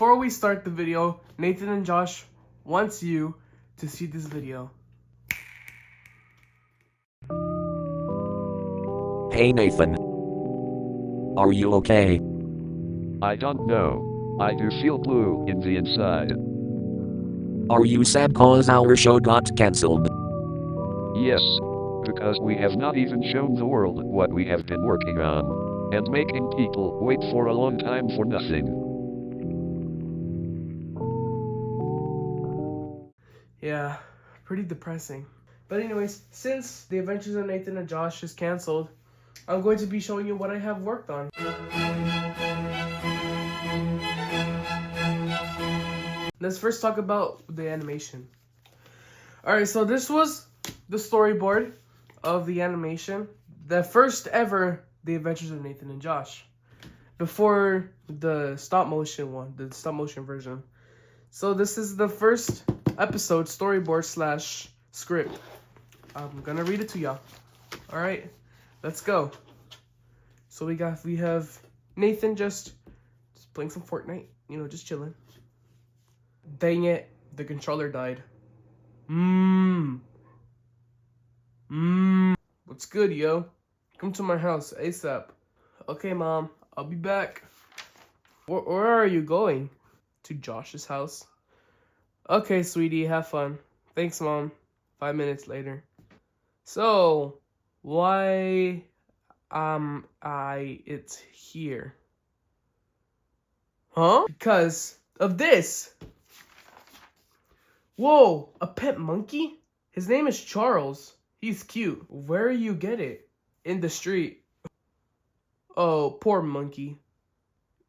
before we start the video, Nathan and Josh wants you to see this video. Hey Nathan. Are you okay? I don't know. I do feel blue in the inside. Are you sad cause our show got cancelled? Yes. Because we have not even shown the world what we have been working on. And making people wait for a long time for nothing. Yeah, pretty depressing. But anyways, since The Adventures of Nathan and Josh is canceled, I'm going to be showing you what I have worked on. Let's first talk about the animation. Alright, so this was the storyboard of the animation. The first ever The Adventures of Nathan and Josh. Before the stop motion one, the stop motion version. So this is the first episode storyboard / script. I'm gonna read it to y'all. Alright, let's go. So we have Nathan just playing some Fortnite, you know, just chilling. Dang it, the controller died. What's good, yo? Come to my house ASAP. Okay, Mom, I'll be back. Where are you going? To Josh's house. Okay, sweetie, have fun. Thanks, Mom. 5 minutes later. So, why it's here? Huh? Because of this. Whoa, a pet monkey? His name is Charles. He's cute. Where you get it? In the street. Oh, poor monkey.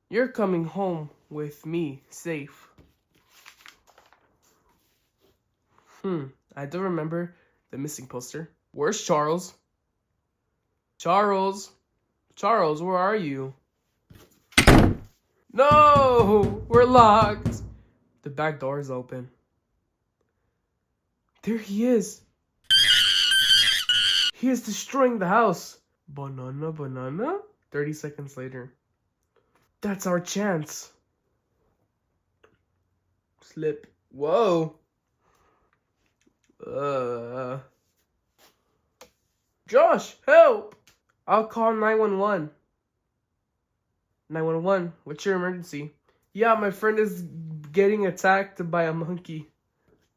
You're coming home with me, safe. I don't remember the missing poster. Where's Charles? Charles, where are you? No, we're locked. The back door is open. There he is. He is destroying the house. Banana? 30 seconds later. That's our chance. Slip. Whoa. Josh, help! I'll call 911. 911, what's your emergency? Yeah, my friend is getting attacked by a monkey.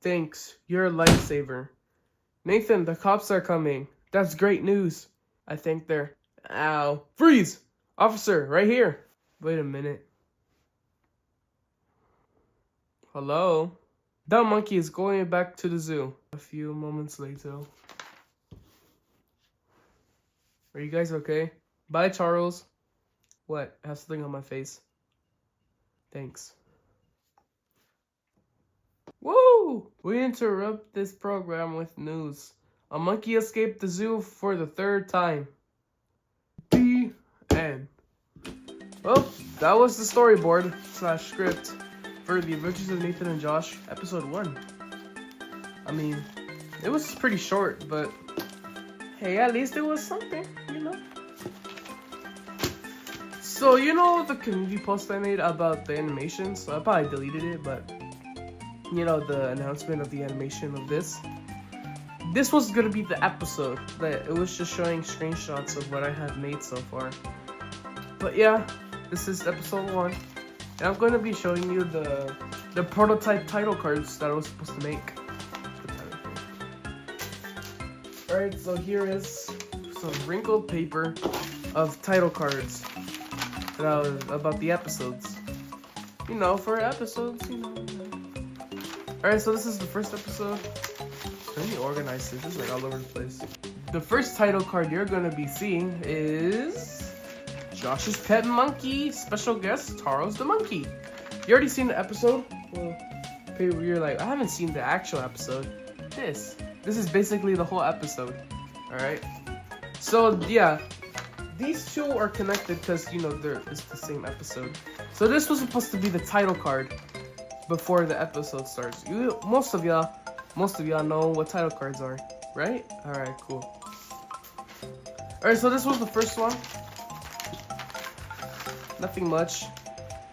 Thanks, you're a lifesaver. Nathan, the cops are coming. That's great news. I think they're... Ow. Freeze! Officer, right here. Wait a minute. Hello? That monkey is going back to the zoo. A few moments later. Are you guys okay? Bye, Charles. What? I have something on my face. Thanks. Woo! We interrupt this program with news. A monkey escaped the zoo for the 3rd time. The end. Well, that was the storyboard / script for The Adventures of Nathan and Josh, episode 1. I mean, it was pretty short, but hey, at least it was something, you know? So, you know the community post I made about the animation? So I probably deleted it, but you know, the announcement of the animation of this. This was gonna be the episode. That it was just showing screenshots of what I have made so far. But yeah, this is episode 1. And I'm gonna be showing you the prototype title cards that I was supposed to make. Alright, so here is some wrinkled paper of title cards that was about the episodes. You know, for episodes, you know. Alright, so this is the first episode. Let me organize this. This is like all over the place. The first title card you're gonna be seeing is Josh's Pet Monkey. Special guest, Charles the Monkey. You already seen the episode? Well, you're like, I haven't seen the actual episode. This is basically the whole episode. Alright? So, yeah. These two are connected because, you know, it's the same episode. So this was supposed to be the title card before the episode starts. Most of y'all know what title cards are, right? Alright, cool. Alright, so this was the first one. Nothing much.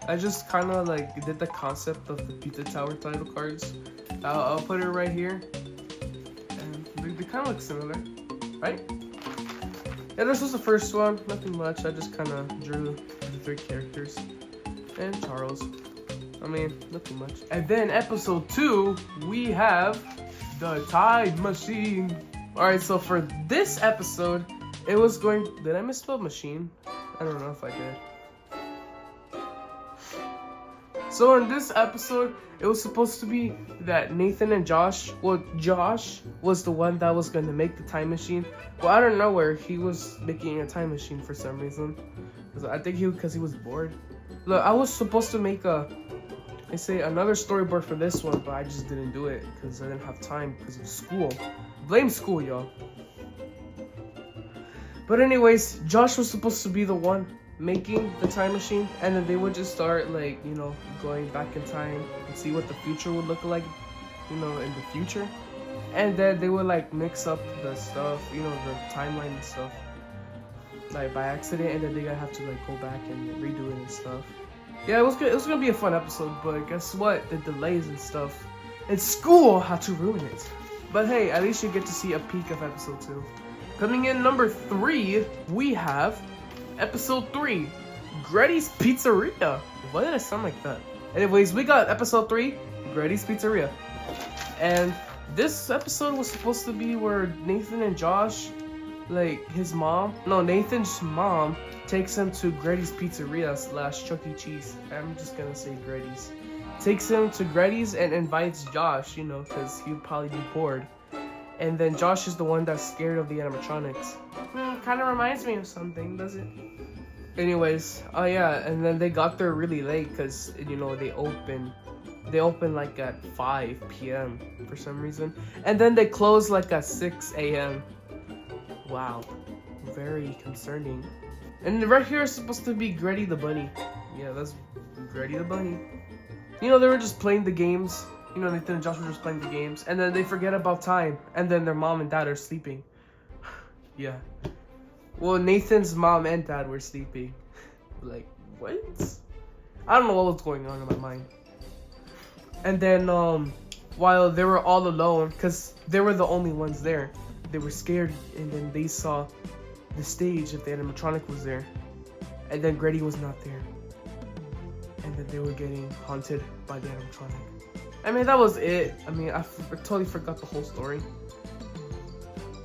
I just kind of like did the concept of the Pizza Tower title cards. I'll put it right here. And they kind of look similar, right? Yeah, this was the first one. Nothing much. I just kind of drew the 3 characters. And Charles. I mean, nothing much. And then episode 2, we have the time machine. Alright, so for this episode, it was going... Did I misspell machine? I don't know if I did. So in this episode, it was supposed to be that Nathan and Josh... Well, Josh was the one that was going to make the time machine. Well, out of nowhere, he was making a time machine for some reason. I think because he was bored. Look, I was supposed to make another storyboard for this one, but I just didn't do it because I didn't have time because of school. Blame school, y'all. But anyways, Josh was supposed to be the one making the time machine, and then they would just start like, you know, going back in time and see what the future would look like, you know, in the future. And then they would like mix up the stuff, you know, the timeline and stuff, like by accident, and then they gotta have to like go back and redo it and stuff. Yeah, it was good. It was gonna be a fun episode, but guess what? The delays and stuff in school had to ruin it. But hey, at least you get to see a peek of episode 2. Coming in number 3, we have episode 3, Gretty's Pizzeria. Why did I sound like that? Anyways, we got episode 3, Gretty's Pizzeria. And this episode was supposed to be where Nathan and Josh, like Nathan's mom takes him to Gretty's Pizzeria / Chuck E. Cheese. I'm just gonna say Gretty's. Takes him to Gretty's and invites Josh, you know, because he'd probably be bored. And then Josh is the one that's scared of the animatronics. Kind of reminds me of something, does it? Anyways, oh yeah, and then they got there really late because, you know, they open like at 5 p.m. for some reason. And then they close like at 6 a.m. Wow, very concerning. And right here is supposed to be Gretty the Bunny. Yeah, that's Gretty the Bunny. You know, they were just playing the games. You know, Nathan and Josh were just playing the games. And then they forget about time. And then their mom and dad are sleeping. Yeah. Well, Nathan's mom and dad were sleeping. Like, what? I don't know what was going on in my mind. And then, while they were all alone, because they were the only ones there, they were scared. And then they saw the stage if the animatronic was there. And then Gretty was not there. And then they were getting haunted by the animatronic. I mean, that was it. I mean, I totally forgot the whole story.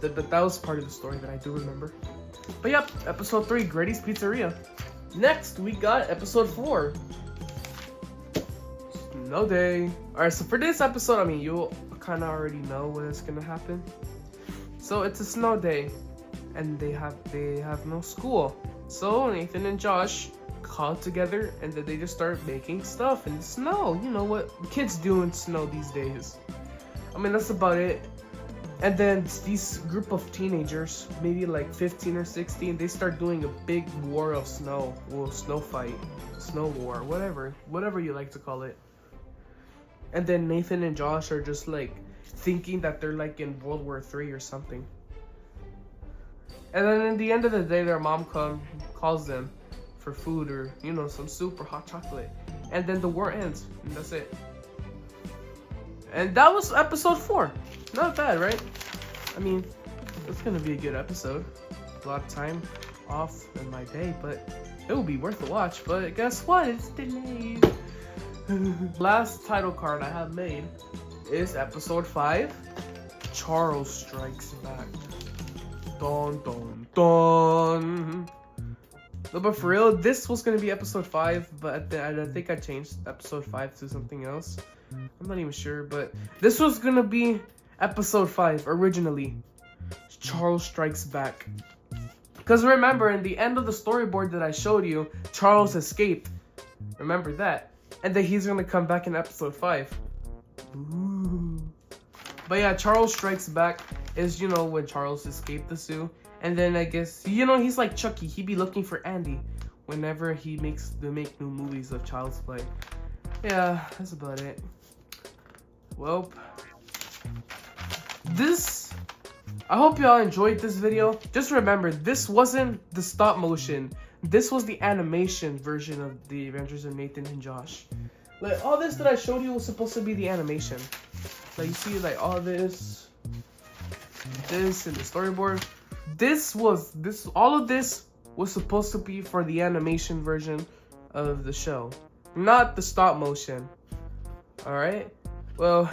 But that was part of the story that I do remember. But yep, episode 3, Gretty's Pizzeria. Next, we got episode 4, Snow Day. Alright, so for this episode, I mean, you kind of already know what is going to happen. So it's a snow day, and they have no school. So Nathan and Josh called together, and then they just start making stuff in the snow. You know what kids do in snow these days. I mean, that's about it. And then these group of teenagers, maybe like 15 or 16, they start doing a big war of snow. Well, snow fight, snow war, whatever you like to call it. And then Nathan and Josh are just like thinking that they're like in World War III or something. And then at the end of the day, their mom calls them for food, or, you know, some soup or hot chocolate. And then the war ends, and that's it. And that was episode 4. Not bad, right? I mean, it's gonna be a good episode. A lot of time off in my day, but it will be worth a watch. But guess what? It's delayed. Last title card I have made is episode 5, Charles Strikes Back. Dun dun dun. No, but for real, this was gonna be episode 5, but I think I changed episode 5 to something else. I'm not even sure, but this was gonna be episode 5 originally. Charles Strikes Back. Because remember, in the end of the storyboard that I showed you, Charles escaped. Remember that. And then he's gonna come back in episode 5. Ooh. But yeah, Charles Strikes Back is, you know, when Charles escaped the zoo. And then I guess, you know, he's like Chucky. He be looking for Andy whenever they make new movies of Child's Play. Yeah, that's about it. Well, I hope y'all enjoyed this video. Just remember, this wasn't the stop motion This was the animation version of the Adventures of Nathan and Josh. Like all this that I showed you was supposed to be the animation. Like you see, like all this and the storyboard. All of this was supposed to be for the animation version of the show, not the stop motion. All right. Well,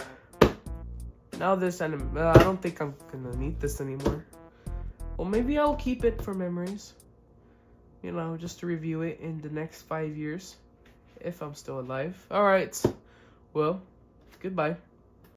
now this I don't think I'm gonna need this anymore. Well, maybe I'll keep it for memories. You know, just to review it in the next 5 years, if I'm still alive. All right. Well, goodbye.